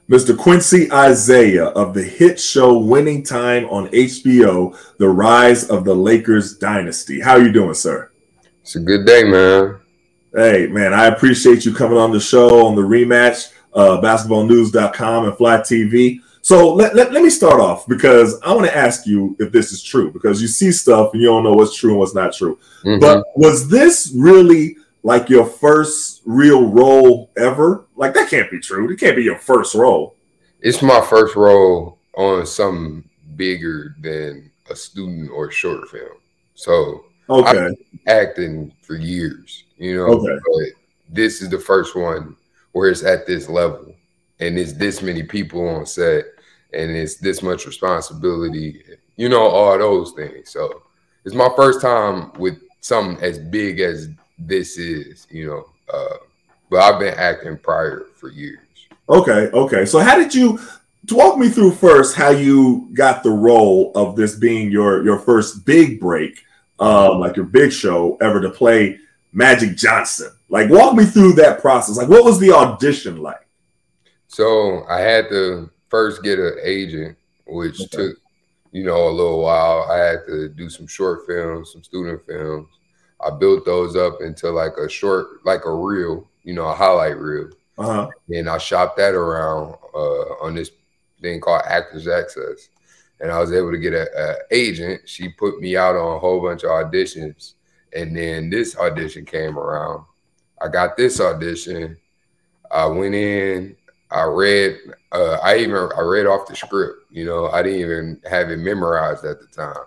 Mr. Quincy Isiah of the hit show Winning Time on HBO, The Rise of the Lakers Dynasty. How are you doing, sir? It's a good day, man. Hey, man, I appreciate you coming on the show on the Rematch, basketballnews.com and Fly TV. So let me start off because I want to ask you if this is true, because you see stuff and you don't know what's true and what's not true. But was this really like your first real role ever? Like, that can't be true. It can't be your first role. It's my first role on something bigger than a student or short film. So I've been acting for years, but this is the first one where it's at this level and it's this many people on set and it's this much responsibility, all those things. So it's my first time with something as big as this is, but I've been acting prior for years. Okay. So how did you walk me through first how you got the role of this being your first big break, like your big show ever, to play Magic Johnson? Like, walk me through that process. Like, what was the audition like? So I had to first get an agent, which took, a little while. I had to do some short films, some student films. I built those up into like a short, like a reel, a highlight reel. And I shopped that around on this thing called Actors Access. And I was able to get an agent. She put me out on a whole bunch of auditions. And then this audition came around. I got this audition. I went in. I read off the script. I didn't even have it memorized at the time.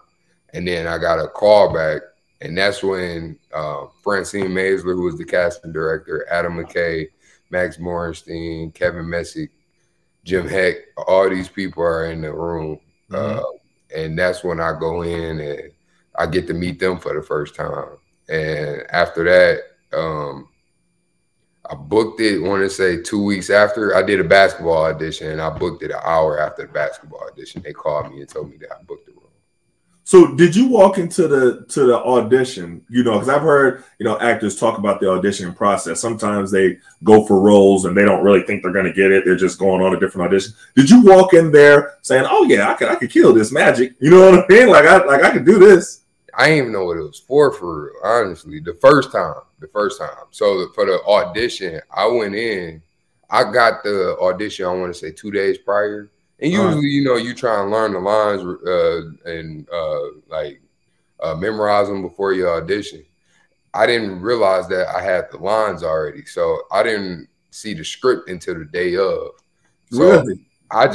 And then I got a call back. And that's when Francine Maisler, who was the casting director, Adam McKay, Max Morenstein, Kevin Messick, Jim Heck, all these people are in the room. And that's when I go in and I get to meet them for the first time. And after that, I booked it, I want to say 2 weeks after. I did a basketball audition, and I booked it an hour after the basketball audition. They called me and told me that I booked the role. So did you walk into the audition, because I've heard, actors talk about the audition process. Sometimes they go for roles and they don't really think they're going to get it. They're just going on a different audition. Did you walk in there saying, oh yeah, I could kill this Magic? You know what I mean? Like I could do this. I didn't even know what it was for real, honestly. The first time. So for the audition, I went in, I got the audition, I want to say 2 days prior. And usually, you try and learn the lines and memorize them before your audition. I didn't realize that I had the lines already. So I didn't see the script until the day of. So really? By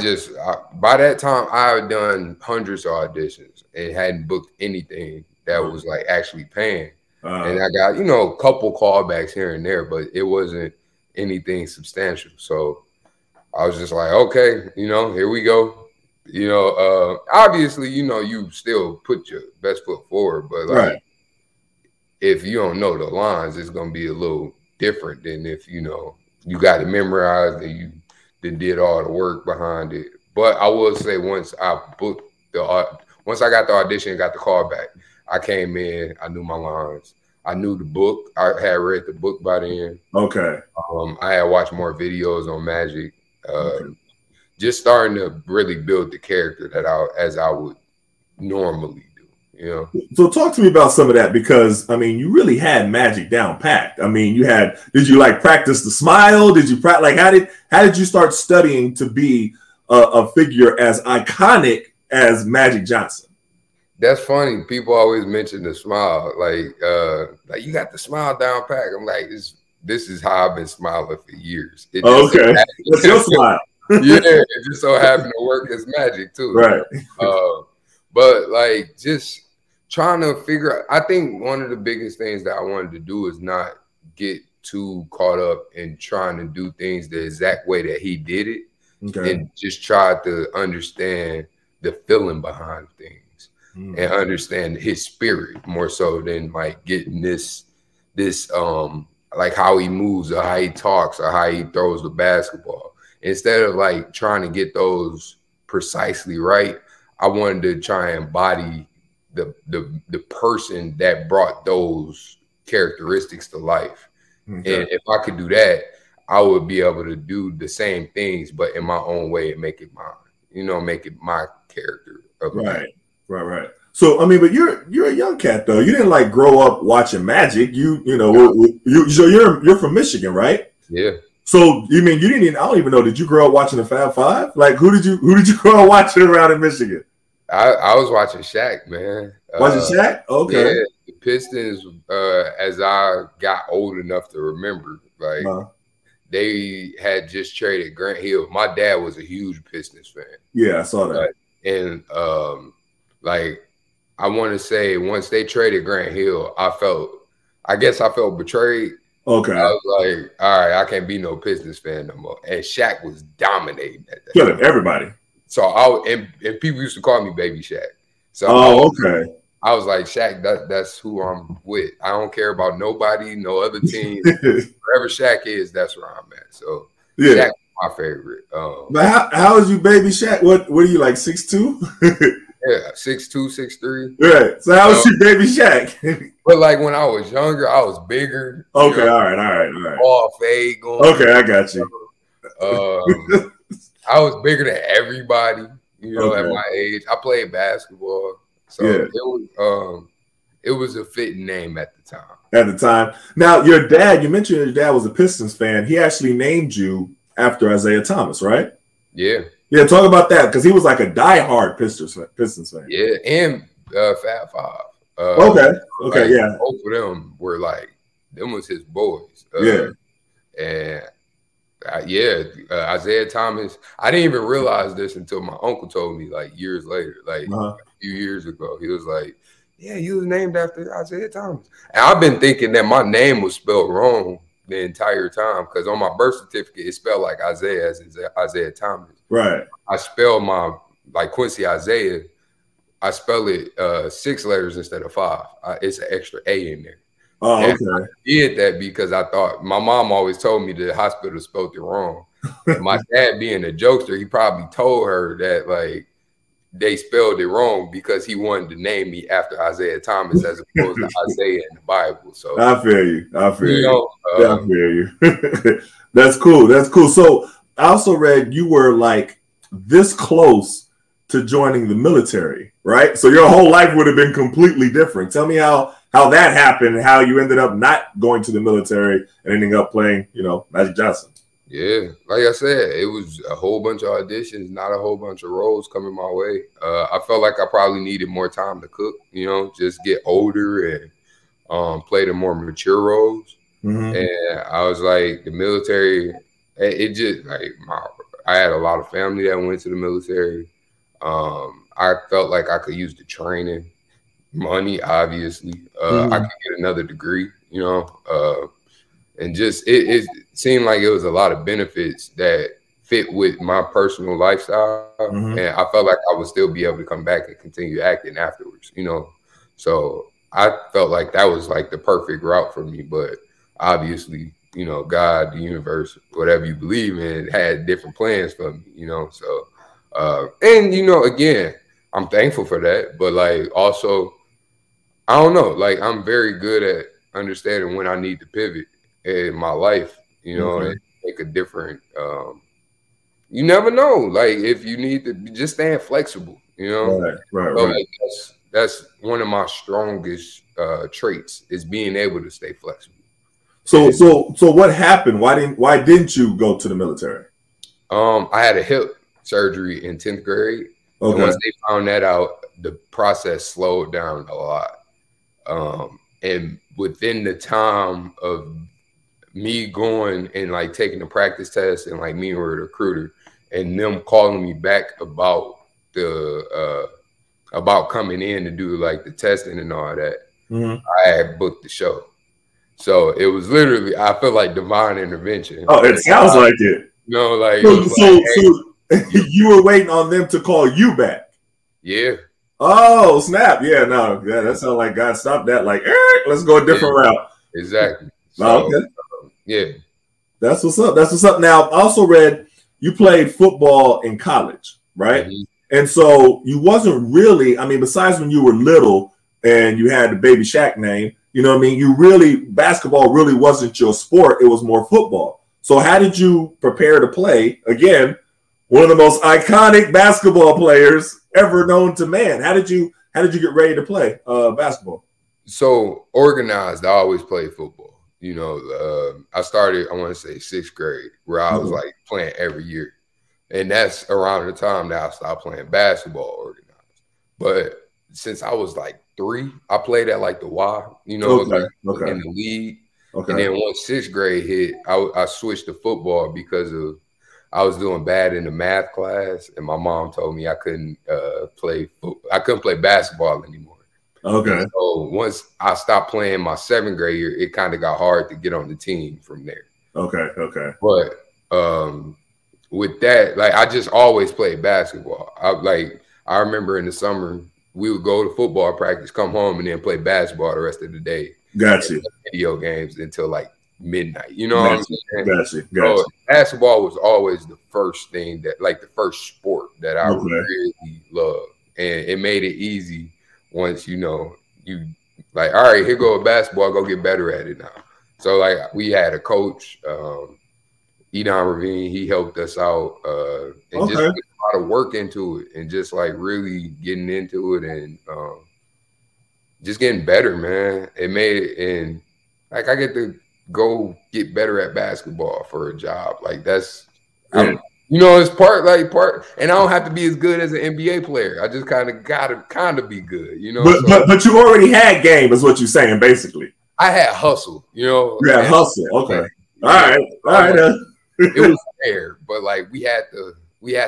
that time, I had done hundreds of auditions and hadn't booked anything that was like actually paying. And I got, a couple callbacks here and there, but it wasn't anything substantial. So I was just like, okay, here we go. Obviously, you still put your best foot forward, but like, if you don't know the lines, it's going to be a little different than if, you got it memorized and you did all the work behind it. But I will say once I got the audition, got the call back, I came in, I knew my lines. I knew the book. I had read the book by then. Okay. I had watched more videos on Magic. Just starting to really build the character as I would normally do, So talk to me about some of that, because you really had Magic down packed. Did you like practice the smile? Did you practice, like, how did you start studying to be a figure as iconic as Magic Johnson? That's funny. People always mention the smile, like you got the smile down packed. I'm like, this is how I've been smiling for years. Okay, that's your smile. Yeah, it just so happened to work as Magic too. Right. But like, just trying to figure out, I think one of the biggest things that I wanted to do is not get too caught up in trying to do things the exact way that he did it. And just try to understand the feeling behind things and understand his spirit more so than like getting this like how he moves or how he talks or how he throws the basketball. Instead of like trying to get those precisely right, I wanted to try and embody the person that brought those characteristics to life. And if I could do that, I would be able to do the same things, but in my own way and make it mine. You know, make it my character of Right. So I mean, but you're a young cat though. You didn't like grow up watching Magic. So you're from Michigan, right? Yeah. So you mean you didn't even, I don't even know, did you grow up watching the Fab Five? Like who did you grow up watching around in Michigan? I was watching Shaq, man. Watching Shaq? Okay. Yeah, the Pistons, as I got old enough to remember, like they had just traded Grant Hill. My dad was a huge Pistons fan. Yeah, I saw that. And like I want to say once they traded Grant Hill, I guess I felt betrayed. Okay. I was like, all right, I can't be no Pistons fan no more. And Shaq was dominating at that killing everybody. So and people used to call me Baby Shaq. So okay. I was like, Shaq, that's who I'm with. I don't care about nobody, no other team. Wherever Shaq is, that's where I'm at. So yeah, Shaq is my favorite. But how is you Baby Shaq? What are you, like 6'2"? Yeah, 6'2", 6'3". Right. So how was you Baby Shaq? But like when I was younger, I was bigger. Okay, you know, all right. All fade going. Okay, I got you. I was bigger than everybody, you know, at my age. I played basketball. So it was a fitting name at the time. At the time. Now, your dad, you mentioned your dad was a Pistons fan. He actually named you after Isiah Thomas, right? Yeah. Yeah, talk about that, because he was like a diehard Pistons fan. Yeah, and Fab Five. Okay, yeah. Both of them were like, them was his boys. And Isiah Thomas. I didn't even realize this until my uncle told me like years later, like a few years ago. He was like, yeah, you was named after Isiah Thomas. And I've been thinking that my name was spelled wrong the entire time, because on my birth certificate, it's spelled like Isaiah as Isiah Thomas. Right. I spell like Quincy Isiah, I spell it 6 letters instead of 5. It's an extra A in there. Oh, okay. I did that because I thought, my mom always told me the hospital spelled it wrong. My dad being a jokester, he probably told her that like they spelled it wrong because he wanted to name me after Isiah Thomas as opposed to Isaiah in the Bible. So I feel you. I feel you. That's cool. So I also read you were like this close to joining the military, right? So your whole life would have been completely different. Tell me how that happened and how you ended up not going to the military and ending up playing, Magic Johnson. Yeah, like I said, it was a whole bunch of auditions, not a whole bunch of roles coming my way. I felt like I probably needed more time to cook, just get older and play the more mature roles. And I was like, the military, it just like I had a lot of family that went to the military. I felt like I could use the training, money, obviously. I could get another degree, and just it seemed like it was a lot of benefits that fit with my personal lifestyle. And I felt like I would still be able to come back and continue acting afterwards, So I felt like that was like the perfect route for me. But obviously, God, the universe, whatever you believe in, had different plans for me, So and again, I'm thankful for that. But like also, I don't know, like I'm very good at understanding when I need to pivot in my life, and make a different you never know, like if you need to just stand flexible, Right. So like, that's one of my strongest traits, is being able to stay flexible. So what happened? Why didn't you go to the military? I had a hip surgery in 10th grade. Okay. And once they found that out, the process slowed down a lot. And within the time of me going and like taking the practice test and like meeting with a recruiter and them calling me back about about coming in to do like the testing and all that, I had booked the show. So it was literally, I feel like divine intervention. Oh, it sounds like it. So you were waiting on them to call you back. Yeah. Oh, snap. Yeah, no. Yeah, that sounds like God stopped that. Like, let's go a different route. Exactly. So, okay. Yeah. That's what's up. Now, I also read you played football in college, right? And so you wasn't really, I mean, besides when you were little and you had the Baby Shaq name, you know what I mean? Basketball really wasn't your sport. It was more football. So how did you prepare to play? Again, one of the most iconic basketball players ever known to man. How did you get ready to play basketball? So organized, I always played football. You know, I started, I want to say 6th grade, where I was like playing every year. And that's around the time that I stopped playing basketball organized. But since I was like 3, I played at like the Y, you know, in the league. Okay. And then once 6th grade hit, I switched to football because I was doing bad in the math class, and my mom told me I couldn't play basketball anymore. Okay. And so once I stopped playing my 7th grade year, it kind of got hard to get on the team from there. Okay. Okay. But with that, like, I just always played basketball. I remember in the summer we would go to football practice, come home, and then play basketball the rest of the day. Gotcha. Video games until like midnight. You know what I'm saying? Gotcha. So basketball was always the first thing that, like, the first sport that I really loved, and it made it easy once you like, all right, here go a basketball, go get better at it now. So like, we had a coach, Etan Ravine, he helped us out, and just put a lot of work into it, and just like really getting into it, and just getting better, man. It made it, and like, I get to go get better at basketball for a job. Like, that's, it's part, and I don't have to be as good as an NBA player. I just kind of be good, you know. But you already had game, is what you're saying, basically. I had hustle, you know. Yeah, hustle. Okay. All right. It was fair, but like, we had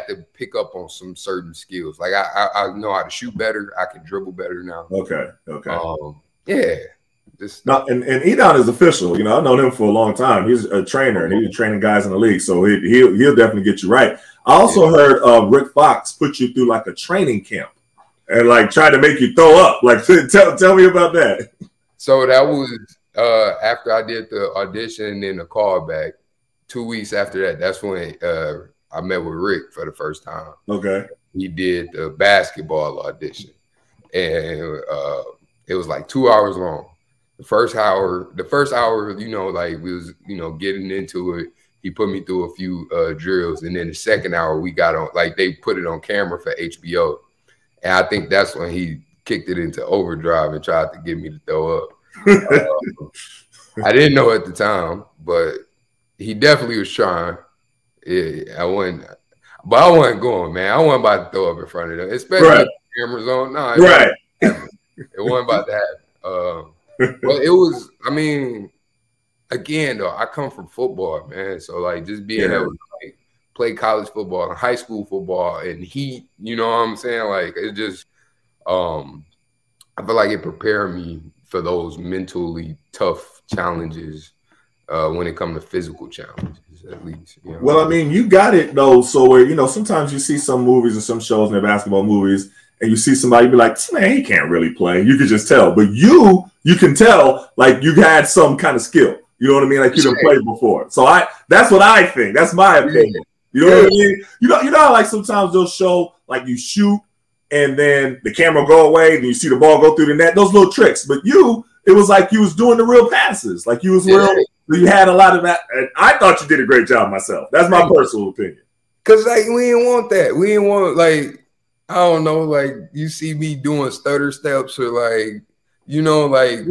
to pick up on some certain skills. Like, I know how to shoot better. I can dribble better now. Okay. Yeah. Now, and Etan is official. You know, I've known him for a long time. He's a trainer, and he's training guys in the league, so he'll definitely get you right. I also heard Rick Fox put you through like a training camp and like try to make you throw up. Like, tell me about that. So that was after I did the audition and the callback. 2 weeks after that, that's when I met with Rick for the first time. Okay. He did the basketball audition, and it was like 2 hours long. The first hour, you know, like, we was, you know, getting into it. He put me through a few drills, and then the second hour we got on, like, they put it on camera for HBO, and I think that's when he kicked it into overdrive and tried to get me to throw up. I didn't know at the time, but he definitely was trying. Yeah, I wasn't going, man. I wasn't about to throw up in front of them, especially if the camera's on. No, it wasn't about to happen. But it was, I mean, again, though, I come from football, man. So like, just being able to like play college football and high school football and heat, you know what I'm saying? Like, it just, I feel like it prepared me for those mentally tough challenges when it comes to physical challenges, at least. You know? Well, I mean, you got it though. So where, you know, sometimes you see some movies or some shows in the basketball movies, and you see somebody be like, man, he can't really play. You could just tell. But you can tell, like, you had some kind of skill. You know what I mean? Like, you didn't play before. So that's what I think. That's my opinion. You know what I mean? You know how, like, sometimes they'll show, like, you shoot and then the camera go away and you see the ball go through the net. Those little tricks. But it was like you was doing the real passes. Like, you was real. You had a lot of that. And I thought you did a great job myself. That's my personal opinion. Because, like, we didn't want that. We didn't want, like, I don't know, like, you see me doing stutter steps or, like, you know, like,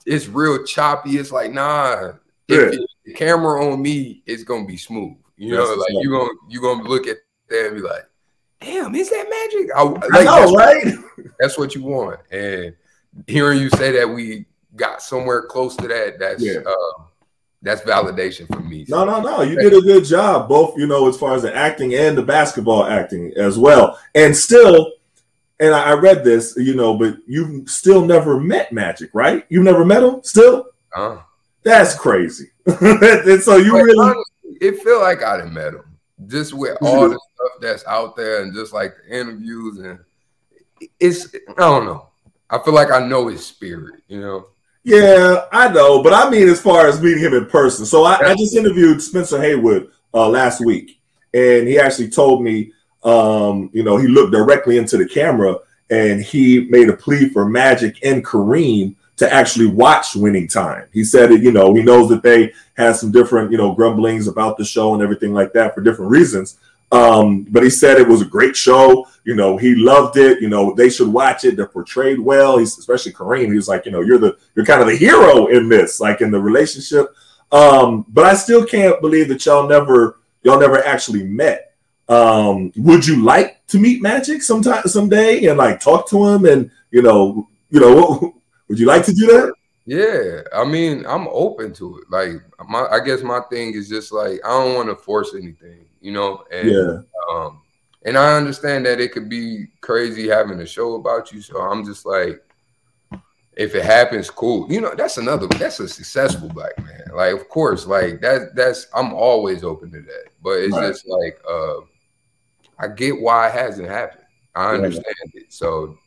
it's real choppy. It's like, nah, if the camera on me, it's going to be smooth. You know, like, you're gonna look at that and be like, damn, is that magic? I know, right? That's what you want. And hearing you say that we got somewhere close to that, that's validation for me. No. You did a good job, both, you know, as far as the acting and the basketball acting as well. And still, and I read this, you know, but you've still never met Magic, right? You've never met him still? That's crazy. And so you really... It feel like I done met him. Just with all the stuff that's out there and just like the interviews, and I don't know. I feel like I know his spirit, you know? Yeah, I know. But I mean, as far as meeting him in person. So I just interviewed Spencer Haywood last week, and he actually told me, you know, he looked directly into the camera and he made a plea for Magic and Kareem to actually watch Winning Time. He said it, he knows that they had some different, grumblings about the show and everything like that for different reasons. But he said it was a great show. He loved it. They should watch it. They're portrayed well. He's especially Kareem. He was like, you're kind of the hero in this, like in the relationship. But I still can't believe that y'all never actually met. Would you like to meet Magic someday and like talk to him and would you like to do that? Yeah, I mean, I'm open to it. Like I guess my thing is just like I don't want to force anything, and I understand that it could be crazy having a show about you. So I'm just like, if it happens, cool. That's a successful black man. Like, of course, like that's I'm always open to that. But it's just like I get why it hasn't happened. I understand it. So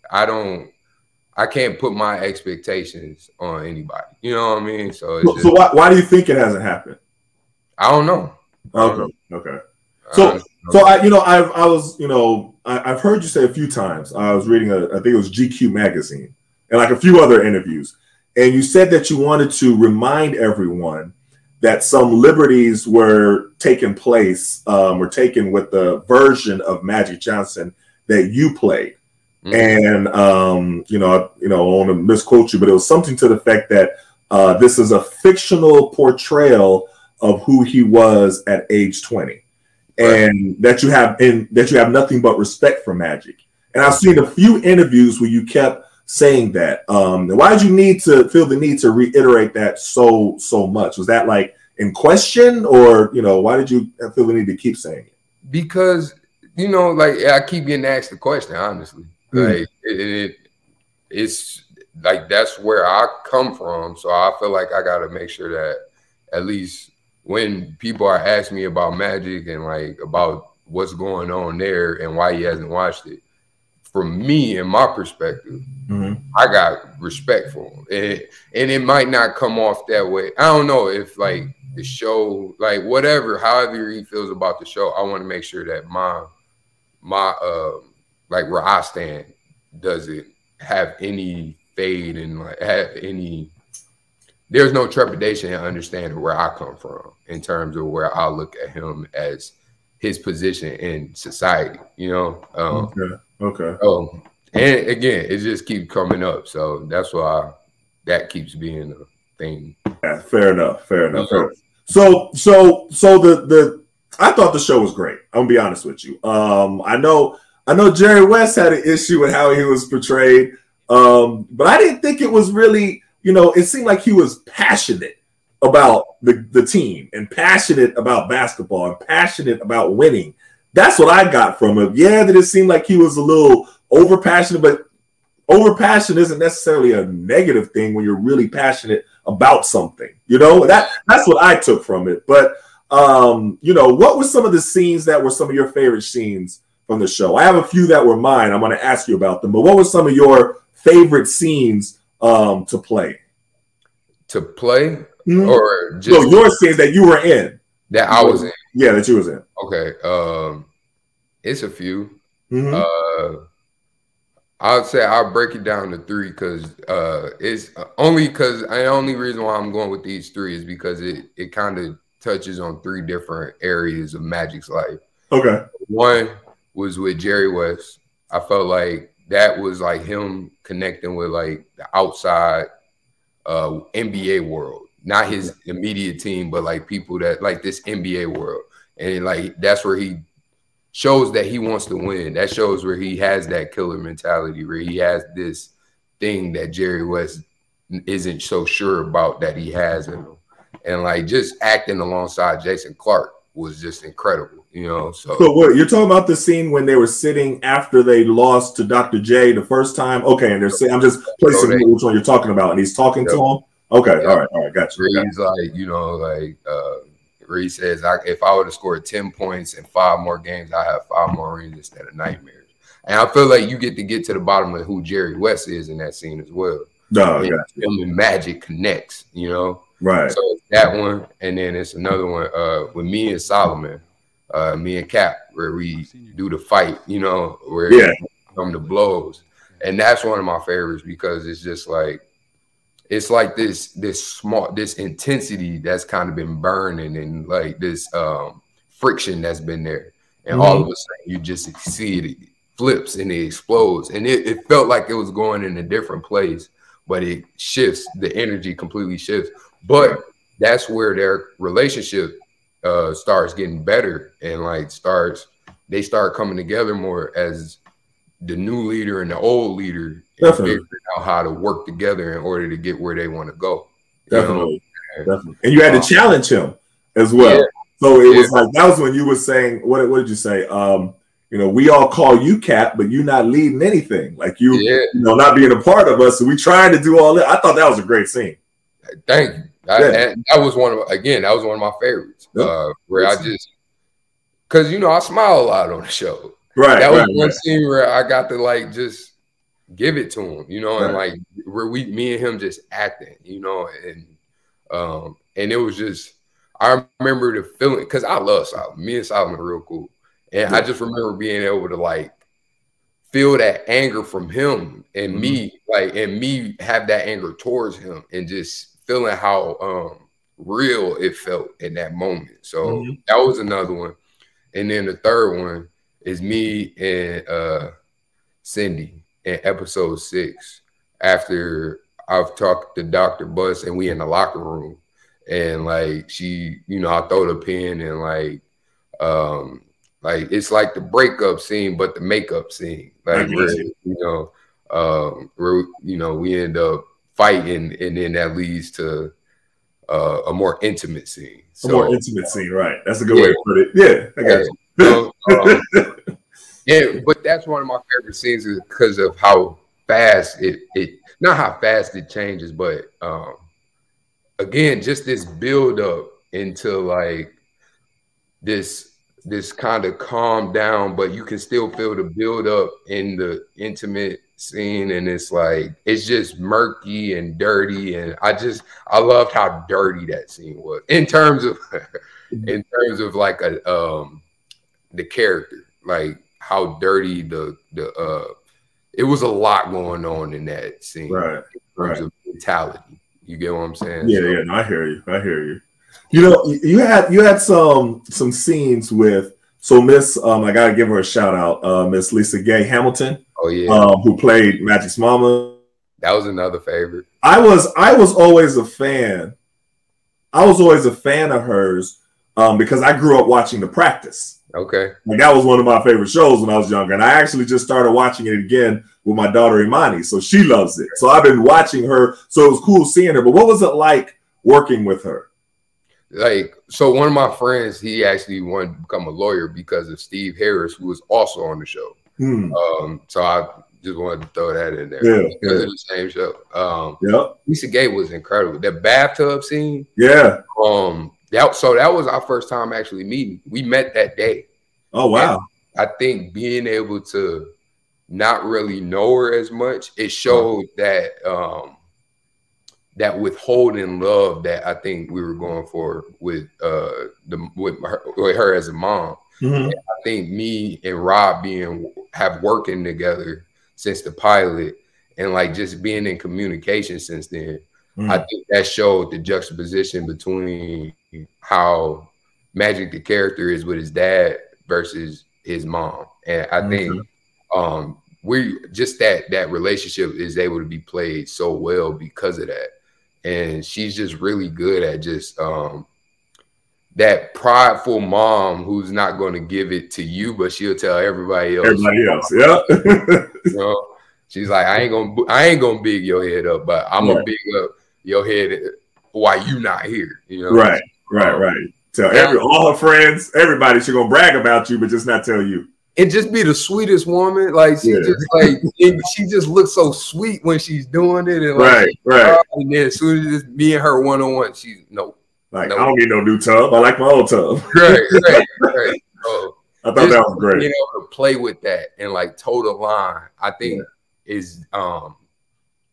I can't put my expectations on anybody. You know what I mean? So why do you think it hasn't happened? I don't know. Okay. I've heard you say a few times. I was reading I think it was GQ magazine and like a few other interviews, and you said that you wanted to remind everyone that some liberties were taking place, were taken with the version of Magic Johnson that you played. And I want to misquote you, but it was something to the effect that this is a fictional portrayal of who he was at age 20, and that you have nothing but respect for Magic. And I've seen a few interviews where you kept saying that. Why did you feel the need to reiterate that so much? Was that like in question, or why did you feel the need to keep saying it? Because like I keep getting asked the question, honestly. Like it's like that's where I come from, so I feel like I got to make sure that at least when people are asking me about Magic and like about what's going on there and why he hasn't watched it, from me and my perspective, I got respect for him, and it might not come off that way. I don't know if like the show, like whatever, however he feels about the show, I want to make sure that my like where I stand doesn't have any fade and like have any. There's no trepidation in understanding where I come from in terms of where I look at him as his position in society. Okay. And again, it just keeps coming up, so that's why that keeps being a thing. Yeah, fair enough. So I thought the show was great. I'm gonna be honest with you. I know Jerry West had an issue with how he was portrayed, but I didn't think it was really, it seemed like he was passionate about the team and passionate about basketball and passionate about winning. That's what I got from him. Yeah, that it seemed like he was a little over passionate, but over passion isn't necessarily a negative thing when you're really passionate about something. That's what I took from it. But what were some of the scenes that were some of your favorite scenes from the show? I have a few that were mine. I'm going to ask you about them. But what were some of your favorite scenes to play? To play, or just your scenes that you were in? That I was in. Yeah, that you was in. Okay. It's a few. I'd say I'll break it down to three because it's only because the only reason why I'm going with these three is because it kind of touches on three different areas of Magic's life. Okay. One was with Jerry West. I felt like that was like him connecting with like the outside NBA world, not his immediate team, but like people that like this NBA world. And like that's where he shows that he wants to win. That shows where he has that killer mentality, where he has this thing that Jerry West isn't so sure about that he has in him. And like just acting alongside Jason Clark was just incredible, So what, you're talking about the scene when they were sitting after they lost to Dr. J the first time? Okay, and they're saying, I'm just placing which one you're talking about, and he's talking to him. Okay, all right, gotcha. Where he's like, where he says, if I would have scored 10 points in 5 more games, I have 5 more rings instead of nightmares. And I feel like you get to the bottom of who Jerry West is in that scene as well. No, him and Magic connects, Right. So it's that one, and then it's another one with me and Solomon, me and Cap, where we do the fight, where come to blows. And that's one of my favorites because it's just like it's like this intensity that's kind of been burning, and like this friction that's been there, and all of a sudden you just see it flips and it explodes, and it felt like it was going in a different place, but it shifts, the energy completely shifts. But that's where their relationship starts getting better, and like they start coming together more as the new leader and the old leader, and figuring out how to work together in order to get where they want to go. Definitely. And you had to challenge him as well. Yeah. So it was like, that was when you were saying, what did you say? You know, we all call you Cap, but you're not leading anything. Like you know, not being a part of us. So we trying to do all that. I thought that was a great scene. Thank you. And that was one of my favorites. Where I just, because you know, I smile a lot on the show. Right. That was one scene where I got to like just give it to him, you know, and like where me and him just acting, you know, and it was just, I remember the feeling, because I love Solomon. Me and Solomon are real cool. And I just remember being able to like feel that anger from him and me, like, and me have that anger towards him, and just feeling how real it felt in that moment. So that was another one. And then the third one is me and Cindy in episode 6, after I've talked to Dr. Bus and we in the locker room, and like she, you know, I throw the pen, and like it's like the breakup scene, but the makeup scene, like where you know we end up fighting, and then that leads to a more intimate scene. A more intimate scene, right? That's a good way to put it. Yeah, I got you. Yeah, but that's one of my favorite scenes because of how fast it not how fast it changes, but again, just this build up into like this kind of calm down, but you can still feel the build up in the intimate scene, and it's like it's just murky and dirty, and I loved how dirty that scene was in terms of like the character, like how dirty it was a lot going on in that scene, right? In terms of mentality. You get what I'm saying? Yeah, no, I hear you. You know, you had some scenes with, so Miss I gotta give her a shout out, Miss Lisa Gay Hamilton. Oh yeah, who played Magic's mama. That was another favorite. I was always a fan. I was always a fan of hers because I grew up watching The Practice. Okay. Like that was one of my favorite shows when I was younger. And I actually just started watching it again with my daughter Imani. So she loves it. So I've been watching her. So it was cool seeing her. But what was it like working with her? Like, so one of my friends, he actually wanted to become a lawyer because of Steve Harris, who was also on the show. So I just wanted to throw that in there because of the same show. Lisa Gay was incredible. That bathtub scene. Yeah. That was our first time actually meeting. We met that day. Oh wow! And I think being able to not really know her as much, it showed that that withholding love that I think we were going for with her as a mom. And I think me and Rob have working together since the pilot, and like just being in communication since then. I think that showed the juxtaposition between how Magic the character is with his dad versus his mom. And I think we just that relationship is able to be played so well because of that. And she's just really good at just that prideful mom who's not going to give it to you, but she'll tell everybody else. Yeah. You know, she's like, I ain't gonna big your head up, but I'm gonna big up your head while you not here. You know, right. Tell all her friends, everybody, she's gonna brag about you, but just not tell you. And just be the sweetest woman. Like she just like she just looks so sweet when she's doing it. And like, and then as soon as it's me and her one-on-one, she's I don't need no new tub. I like my old tub. Right. So I thought that was great. Being able to play with that and like toe the line, I think is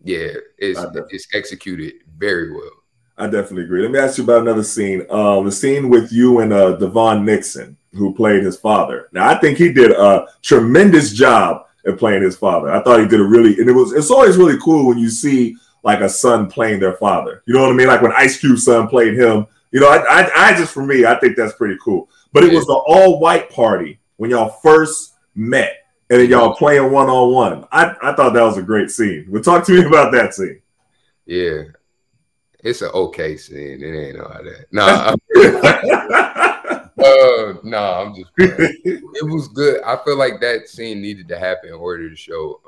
it's executed very well. I definitely agree. Let me ask you about another scene. The scene with you and Devon Nixon, who played his father. Now, I think he did a tremendous job at playing his father. I thought he did and it's always really cool when you see like a son playing their father. You know what I mean? Like when Ice Cube's son played him. You know, I just, for me, I think that's pretty cool. But it was the all-white party when y'all first met, and then y'all playing one-on-one. I thought that was a great scene. Well, talk to me about that scene. Yeah. It's an okay scene. It ain't all that. Nah. Nah, I'm just playing. It was good. I feel like that scene needed to happen in order to show,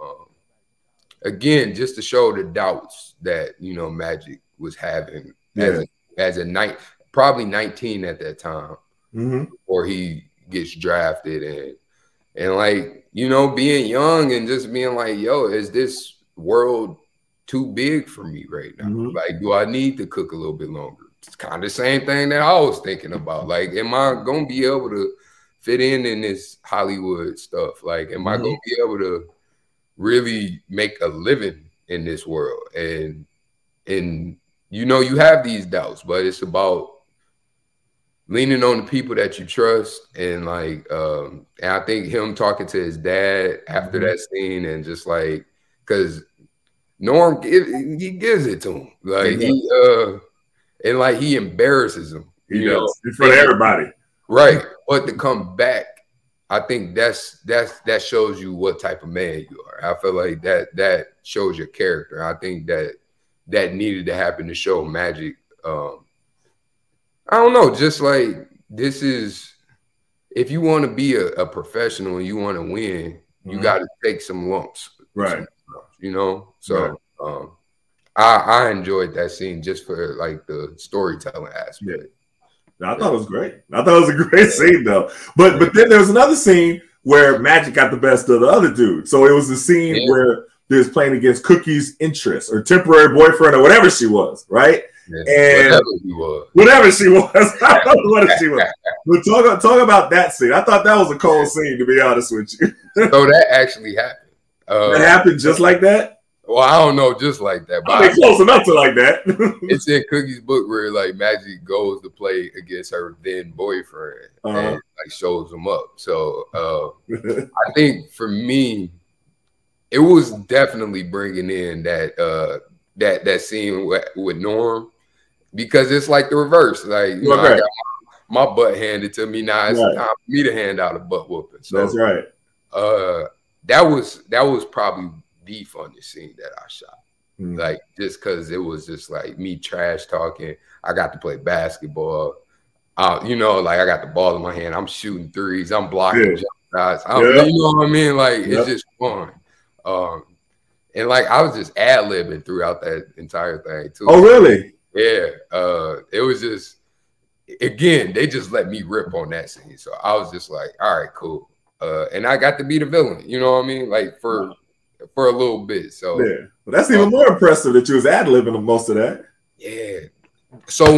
again, just to show the doubts that, you know, Magic was having as a probably 19 at that time, before he gets drafted, and like, you know, being young and just being like, yo, is this world too big for me right now? Like, do I need to cook a little bit longer? It's kind of the same thing that I was thinking about. Like, am I gonna be able to fit in this Hollywood stuff? Like, am I gonna be able to really make a living in this world? And you know, you have these doubts, but it's about leaning on the people that you trust. And like, and I think him talking to his dad after that scene, and just like, because Norm, he gives it to him. Like, and like, he embarrasses him, you know, in front of everybody. Right. But to come back, I think that shows you what type of man you are. I feel like that shows your character. I think that needed to happen to show Magic. I don't know, just like, this is, if you want to be a professional and you want to win, you got to take some lumps. Right. You know? So I enjoyed that scene just for like the storytelling aspect. I thought it was great. I thought it was a great scene though. But then there was another scene where Magic got the best of the other dude. So it was the scene where they was playing against Cookie's interest or temporary boyfriend or whatever she was, right? And whatever she was. I don't know what she was. But talk about that scene. I thought that was a cold scene, to be honest with you. So that actually happened. That happened just like that? Well, I don't know, just like that. But close enough to like that. It's in Cookie's book where like Magic goes to play against her then boyfriend and like shows him up. So I think for me, it was definitely bringing in that scene with Norm, because it's like the reverse. Like, you know, I got my butt handed to me. Now it's time for me to hand out a butt whooping. So that's right. That was probably the funniest scene that I shot. Like, just because it was just like me trash talking. I got to play basketball. You know, like, I got the ball in my hand. I'm shooting threes. I'm blocking jump shots. You know what I mean? Like, it's just fun. And like, I was just ad-libbing throughout that entire thing too. Oh, really? Yeah. It was just, again, they just let me rip on that scene. So I was just like, all right, cool. And I got to be the villain. You know what I mean? Like, for a little bit. So well, that's even more impressive that you was ad-libbing most of that. Yeah. So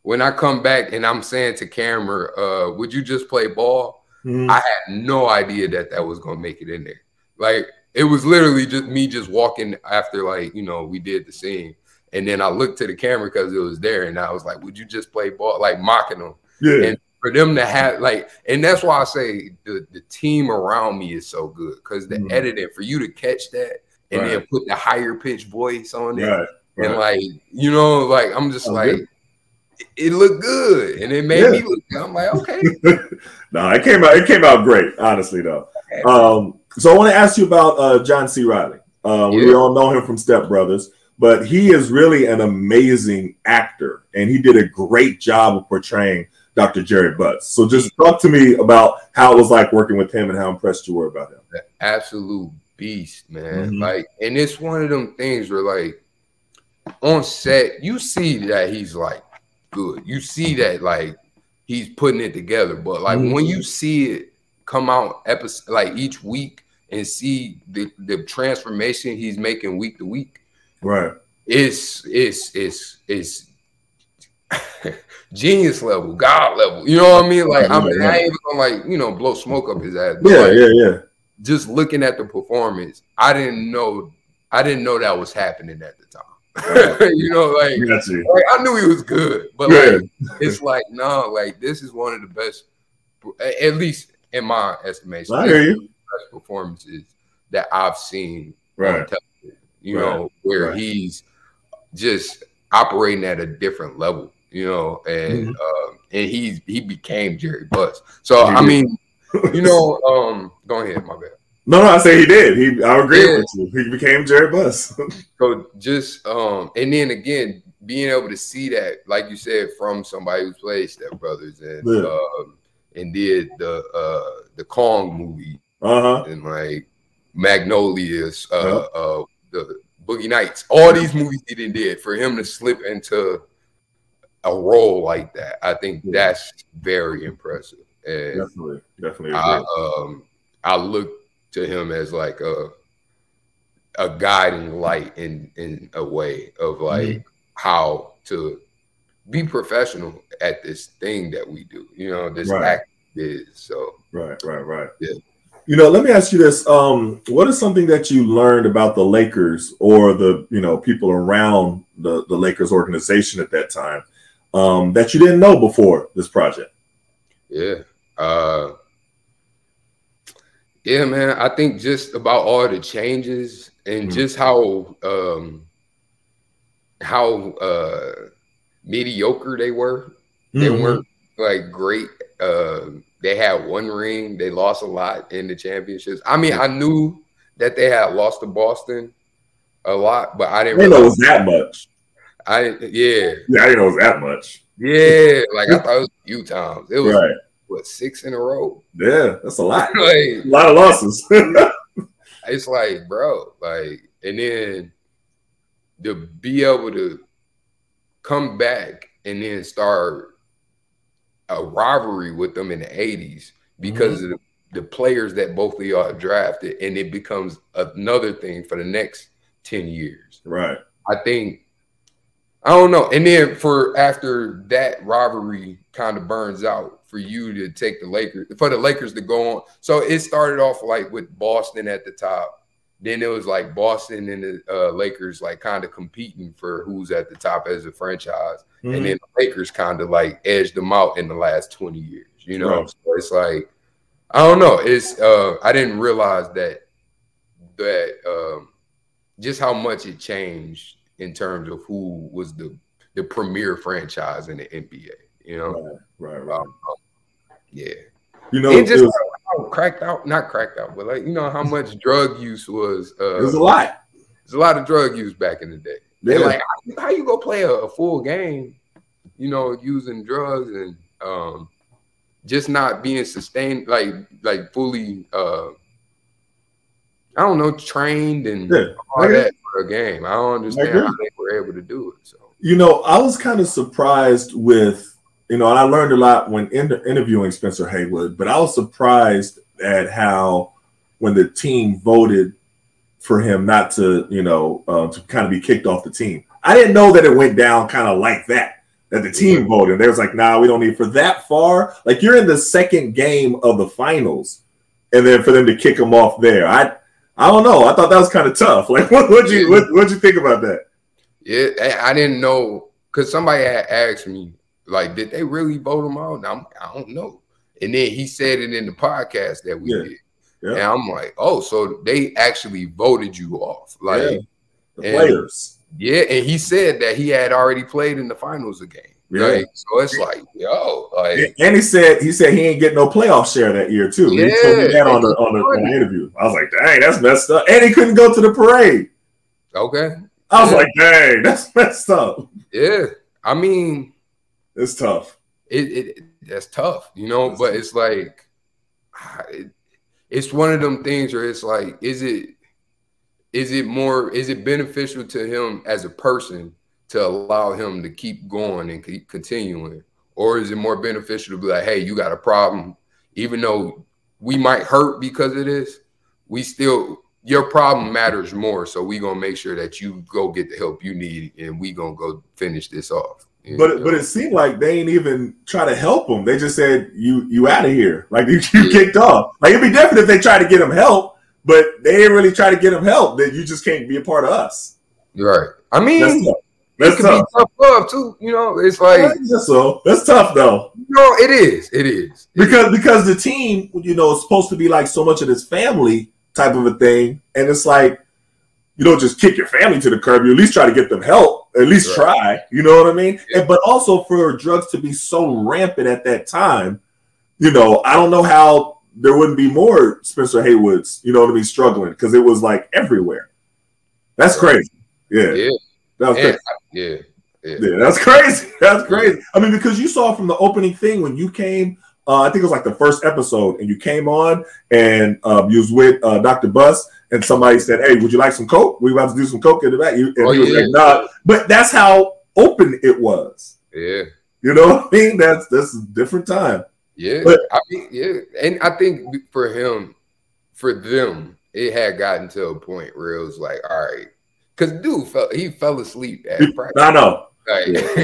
when I come back and I'm saying to camera, would you just play ball? I had no idea that was gonna make it in there. Like, it was literally just me just walking after, like, you know, we did the scene, and then I looked to the camera because it was there, and I was like, would you just play ball? Like, mocking them. And for them to have, like, and that's why I say the team around me is so good, because the editing, for you to catch that and then put the higher pitch voice on it, and like, you know, like, I'm just like, it looked good, and it made me look good. I'm like, okay. No, it came out great, honestly though. So I want to ask you about John C. Reilly. We all know him from Step Brothers, but he is really an amazing actor, and he did a great job of portraying Dr. Jerry Butts. So just talk to me about how it was like working with him and how impressed you were about him. The absolute beast, man. Like, and it's one of them things where, like, on set, you see that he's like good. You see that, like, he's putting it together. But like, when you see it come out like each week and see the transformation he's making week to week, it's genius level, God level. You know what I mean? Like, I ain't even gonna, like, you know, blow smoke up his ass. But just looking at the performance, I didn't know that was happening at the time. You know, like, I knew he was good, but like, it's like, no, like, this is one of the best, at least in my estimation, I hear you, best performances that I've seen on television. you know, where he's just operating at a different level, you know, and he became Jerry Buss. So I mean, you know, go ahead, my bad. No, I say he did. I agree with you. He became Jerry Buss. So just and then again, being able to see that, like you said, from somebody who's played Step Brothers and did the Kong movie and like Magnolias, the Boogie Nights, all these movies he did, for him to slip into a role like that, I think that's very impressive. And definitely. I look to him as like a guiding light in a way of like how to be professional at this thing that we do, you know, this act is. So right. Yeah. You know, let me ask you this. What is something that you learned about the Lakers or the, you know, people around the Lakers organization at that time that you didn't know before this project? Yeah. Yeah, man, I think just about all the changes and just how mediocre they were. They weren't like great. They had one ring. They lost a lot in the championships. I mean, I knew that they had lost to Boston a lot, but I didn't know it was that much. I didn't know it was that much. Yeah, like I thought it was a few times. It was what, 6 in a row? Yeah, that's a lot. Like, a lot of losses. It's like, bro, like, and then to be able to come back and then start a rivalry with them in the 80s because of the players that both of y'all drafted, and it becomes another thing for the next 10 years. Right. I think, I don't know. And then for after that rivalry kind of burns out, for you to take the Lakers, for the Lakers to go on. So it started off like with Boston at the top. Then it was like Boston and the Lakers like kind of competing for who's at the top as a franchise. And then the Lakers kind of like edged them out in the last 20 years, you know? So it's like, I don't know. It's I didn't realize that just how much it changed in terms of who was the premier franchise in the NBA, you know? Right. Yeah. You know, it just not cracked out, but like, you know, how much drug use was. It was a lot. There's a lot of drug use back in the day. Yeah. Like, how you go play a full game, you know, using drugs and just not being sustained, like fully, I don't know, trained and all that for a game. I don't understand how they were able to do it. So, you know, I was kind of surprised with, you know, and I learned a lot when interviewing Spencer Haywood, but I was surprised at how when the team voted for him not to, you know, to kind of be kicked off the team. I didn't know that it went down kind of like that the team voted. They was like, nah, we don't need for that far. Like, you're in the second game of the finals, and then for them to kick him off there. I don't know. I thought that was kind of tough. Like, what'd you think about that? Yeah, I didn't know, because somebody had asked me, like, did they really vote him out? And I don't know. And then he said it in the podcast that we did. Yeah. And I'm like, oh, so they actually voted you off. Like, the players. Yeah, and he said that he had already played in the finals again. Yeah. Like, so it's like, yo, like, and he said he ain't getting no playoff share that year too. Yeah, he told me that on the interview. I was like, dang, that's messed up. And he couldn't go to the parade. Okay. I was like, dang, that's messed up. Yeah. I mean, it's tough. That's tough, you know, but it's like, it's one of them things where it's like, is it beneficial to him as a person to allow him to keep going and keep continuing? Or is it more beneficial to be like, hey, you got a problem, even though we might hurt because of this, your problem matters more. So we gonna make sure that you go get the help you need, and we gonna go finish this off. But it seemed like they ain't even try to help him. They just said, you out of here. Like, you kicked off. Like, it'd be different if they tried to get him help, but they didn't really try to get him help. That you just can't be a part of us. Right. I mean, that's tough. Be tough love too. You know, it's like, that's tough though. No, it is. Because the team, you know, is supposed to be like so much of this family type of a thing, and it's like, you don't just kick your family to the curb. You at least try to get them help. At least try. You know what I mean? Yeah. But also for drugs to be so rampant at that time, you know, I don't know how there wouldn't be more Spencer Haywoods, you know what I mean, struggling, because it was like everywhere. That's crazy. Yeah. That was crazy. Yeah, that's crazy. That's crazy. I mean, because you saw from the opening thing when you came, I think it was like the first episode, and you came on and you was with Dr. Buss, and somebody said, "Hey, would you like some coke? We about to do some coke in the back." And he was like, "Nah." But that's how open it was. Yeah. You know what I mean? That's a different time. Yeah. But, I mean, and I think for them, it had gotten to a point where it was like, all right, because dude fell asleep at practice. I know.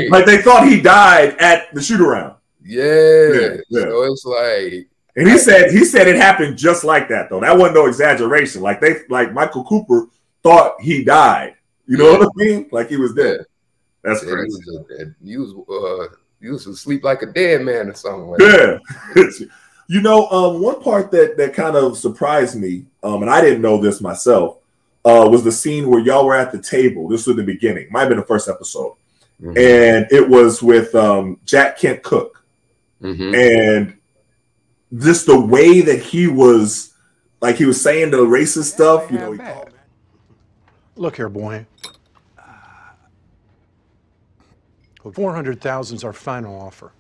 Like they thought he died at the shoot around. Yeah. So it's like, and he said it happened just like that though. That wasn't no exaggeration. Like Michael Cooper thought he died. You know what I mean? Like he was dead. That's crazy. He was asleep like a dead man or something. You know, one part that kind of surprised me, and I didn't know this myself, was the scene where y'all were at the table. This was the beginning. Might have been the first episode. Mm-hmm. And it was with Jack Kent Cooke. Mm-hmm. And just the way that he was saying the racist stuff, you know. Look here, boy. 400,000 is our final offer.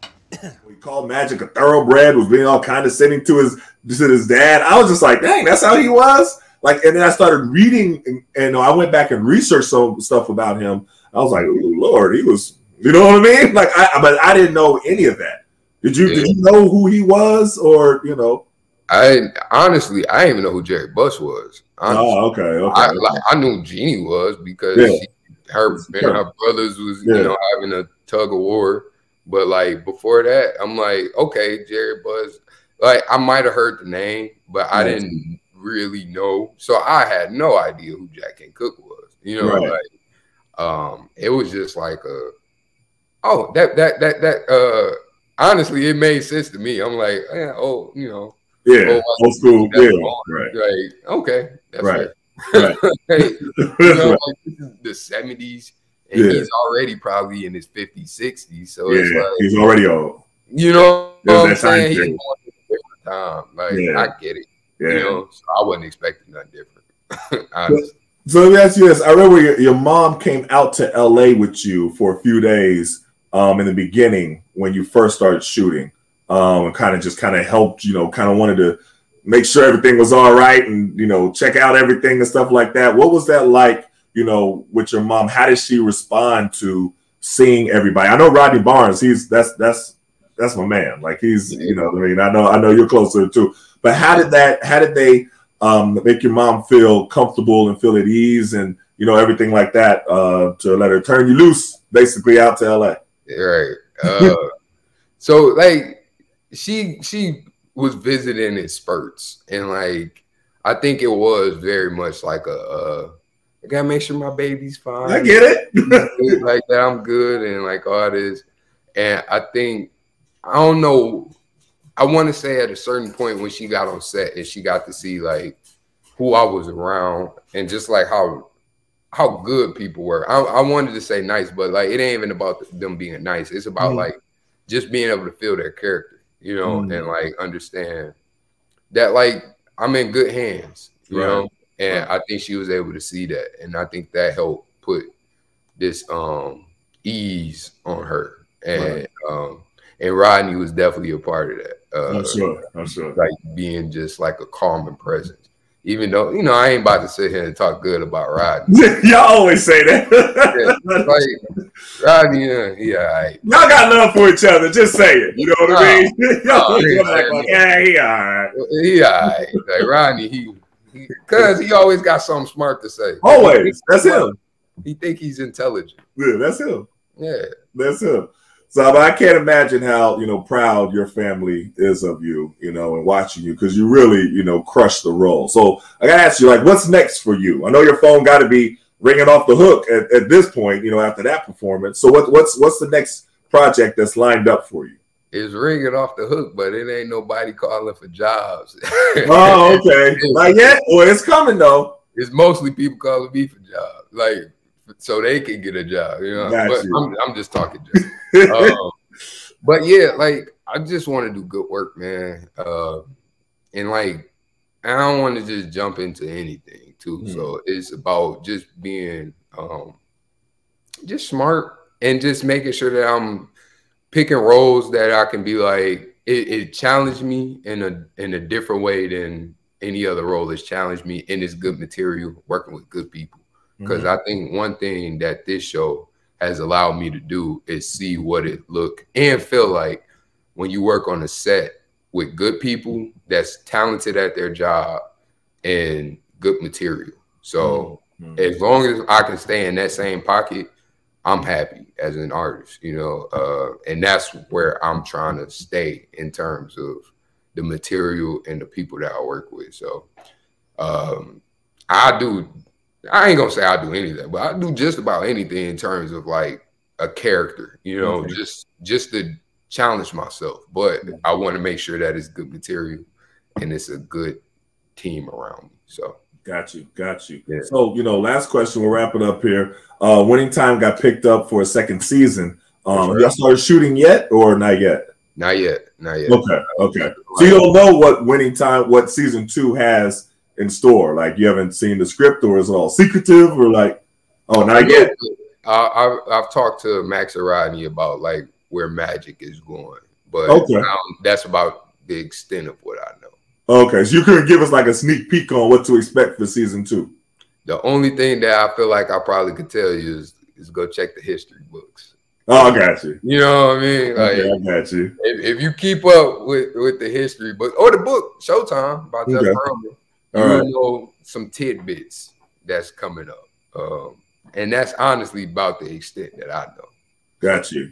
We called Magic a thoroughbred, was being all condescending to his dad. I was just like, dang, that's how he was. Like, and then I started reading, and I went back and researched some stuff about him. I was like, oh Lord, he was, you know what I mean? Like, but I didn't know any of that. Did you know who he was, or you know? I honestly, I didn't even know who Jerry Buss was. Honestly. Oh, okay. I knew Jeannie was because her brothers was you know having a tug of war, but like before that, I'm like, okay, Jerry Buss. Like I might have heard the name, but I didn't really know. So I had no idea who Jack Kent Cooke was. You know, like it was just like that honestly, it made sense to me. I'm like, old school, right? Okay, that's right. Right. You know, like this is the 70s, and he's already probably in his 50s, 60s. So it's like he's already old. You know what I'm saying? He's going through a different time. Like I get it. You know, so I wasn't expecting nothing different. Honestly. So let me ask you this: I remember your mom came out to LA with you for a few days in the beginning when you first started shooting, and kind of helped. You know, kind of wanted to make sure everything was all right, and you know, check out everything and stuff like that. What was that like? You know, with your mom, how did she respond to seeing everybody? I know Rodney Barnes. That's my man. Like he's, you know, I mean, I know you're closer too. But how did they make your mom feel comfortable and feel at ease and, you know, everything like that to let her turn you loose basically out to LA? Right. So like she was visiting in spurts, and like I think it was very much like I gotta make sure my baby's fine. I get it. Like that, I'm good, and like all this. And I think I don't know. I want to say at a certain point when she got on set and she got to see like who I was around and just like how good people were. I wanted to say nice, but like it ain't even about them being nice. It's about like just being able to feel their character, you know, and like understand that like I'm in good hands, you know. And I think she was able to see that, and I think that helped put this ease on her. And and Rodney was definitely a part of that. I'm sure. Like being just like a calming presence. Even though, you know, I ain't about to sit here and talk good about Rodney. Y'all always say that. Like Rodney, he all right. Y'all got love for each other. Just say it. You know what I mean? Y'all act like, he all right. He all right. Like Rodney, because he always got something smart to say. Always. That's him. He think he's intelligent. Yeah, that's him. Yeah. That's him. So I can't imagine how, you know, proud your family is of you, you know, and watching you, because you really, you know, crushed the role. So I got to ask you, like, what's next for you? I know your phone got to be ringing off the hook at this point, you know, after that performance. So what's the next project that's lined up for you? It's ringing off the hook, but it ain't nobody calling for jobs. Oh, okay. Not yet? Well, it's coming, though. it's mostly people calling me for jobs, like so they can get a job, you know. But I'm just talking. But yeah, like I just want to do good work, man. And like I don't want to just jump into anything too. So it's about just being just smart and just making sure that I'm picking roles that I can be like it challenged me in a different way than any other role that's challenged me, and it's good material, working with good people. Because I think one thing that this show has allowed me to do is see what it look and feel like when you work on a set with good people that's talented at their job and good material. So as long as I can stay in that same pocket, I'm happy as an artist, you know, and that's where I'm trying to stay in terms of the material and the people that I work with. So I ain't gonna say I do anything, but I do just about anything in terms of like a character, you know, just to challenge myself. But I want to make sure that it's good material and it's a good team around me. So got you. Yeah. So, you know, last question, we'll wrap it up here. Winning Time got picked up for a second season. Y'all started shooting yet or not yet? Not yet. Okay. So you don't know what season 2 has in store? Like you haven't seen the script, or is it all secretive, or like, oh, not yet? I've talked to Max and Rodney about like where magic is going, but that's about the extent of what I know. Okay, so you couldn't give us like a sneak peek on what to expect for season 2. The only thing that I feel like I probably could tell you is go check the history books. Oh, I got you. You know what I mean? Like, okay, I got you. If you keep up with the history book or the book Showtime by Jeff Pearlman, you know some tidbits that's coming up. And that's honestly about the extent that I know. Got you.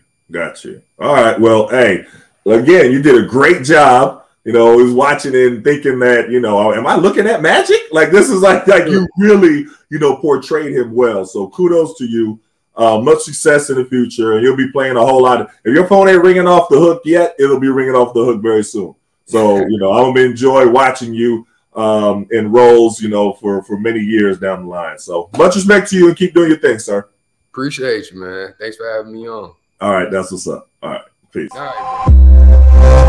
All right. Well, hey, again, you did a great job. You know, I was watching it and thinking that, you know, am I looking at magic? Like, this is like you really, you know, portrayed him well. So kudos to you. Much success in the future. And you'll be playing a whole lot. If your phone ain't ringing off the hook yet, it'll be ringing off the hook very soon. So, you know, I'm going to enjoy watching you in roles, you know, for many years down the line. So much respect to you and keep doing your thing, sir. Appreciate you, man. Thanks for having me on. All right. That's what's up. All right. Peace. All right, bro.